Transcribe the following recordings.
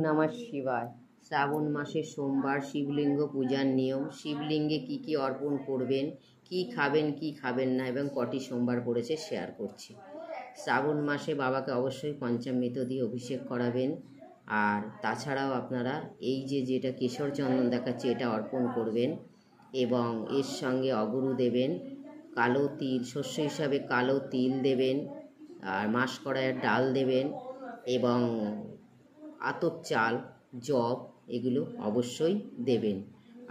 নমঃ শিবায়। শ্রাবণ মাসের সোমবার শিবলিঙ্গ পূজার নিয়ম, শিবলিঙ্গে কি অর্পণ করবেন, কি খাবেন কি খাবেন না এবং কটি সোমবার পড়েছে শেয়ার করছি। শ্রাবণ মাসে বাবাকে অবশ্যই পঞ্চামৃত দিয়ে অভিষেক করাবেন। আর তাছাড়াও আপনারা এই যেটা কেশর চন্দন দেখাচ্ছে এটা অর্পণ করবেন এবং এর সঙ্গে অগুরু দেবেন, কালো তিল, শস্য হিসাবে কালো তিল দেবেন, আর মাসকড়াইয়ের ডাল দেবেন এবং আতপ চাল, জব এগুলো অবশ্যই দেবেন।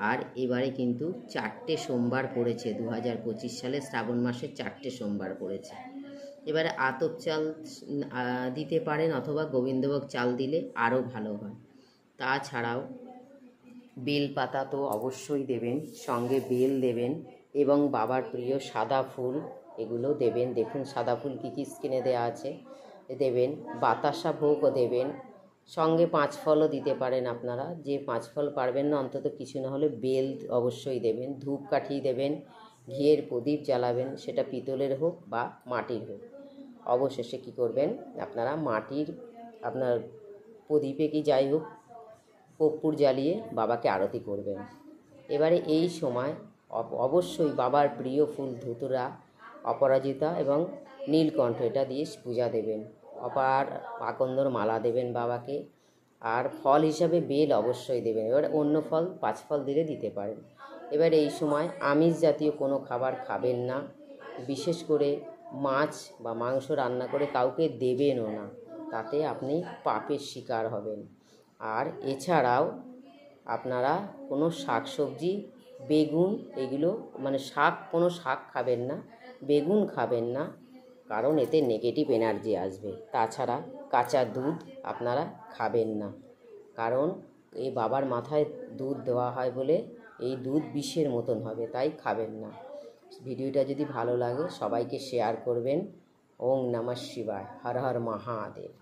আর এবারে কিন্তু 4টে সোমবার পড়েছে, 2025 সালে শ্রাবণ মাসে 4টে সোমবার পড়েছে। এবারে আতপ চাল দিতে পারেন অথবা গোবিন্দভোগ চাল দিলে আরও ভালো হয়। তাছাড়াও বেল পাতা তো অবশ্যই দেবেন, সঙ্গে বেল দেবেন এবং বাবার প্রিয় সাদা ফুল এগুলো দেবেন। দেখুন সাদা ফুল কী স্কিনে দেওয়া আছে, দেবেন। বাতাসা ভোগও দেবেন, সঙ্গে 5 ফলও দিতে পারেন আপনারা। যে 5 ফল পারবেন না অন্তত কিছু না হলে বেল অবশ্যই দেবেন। ধূপকাঠি দেবেন, ঘিয়ের প্রদীপ জ্বালাবেন, সেটা পিতলের হোক বা মাটির হোক। অবশেষে কি করবেন আপনারা, মাটির আপনার প্রদীপে কি যাই হোক কর্পূর জ্বালিয়ে বাবাকে আরতি করবেন। এবারে এই সময় অবশ্যই বাবার প্রিয় ফুল ধুতুরা, অপরাজিতা এবং নীলকণ্ঠ এটা দিয়ে পূজা দেবেন। অপার আকন্দর মালা দেবেন বাবাকে, আর ফল হিসাবে বেল অবশ্যই দেবেন। এবার অন্য ফল 5 ফল দিতে পারেন। এবার এই সময় আমিষ জাতীয় কোনো খাবার খাবেন না, বিশেষ করে মাছ বা মাংস রান্না করে কাউকে দেবেনও না, তাতে আপনি পাপের শিকার হবেন। আর এছাড়াও আপনারা কোনো শাকসবজি, বেগুন এগুলো মানে কোনো শাক খাবেন না, বেগুন খাবেন না, কারণ এতে নেগেটিভ এনার্জি আসবে। তাছাড়া কাঁচা দুধ আপনারা খাবেন না, কারণ এই বাবার মাথায় দুধ দেওয়া হয় বলে এই দুধ বিষের মতন হবে, তাই খাবেন না। ভিডিওটা যদি ভালো লাগে সবাইকে শেয়ার করবেন। ওং নমঃ শিবায়। হর হর মহাদেব।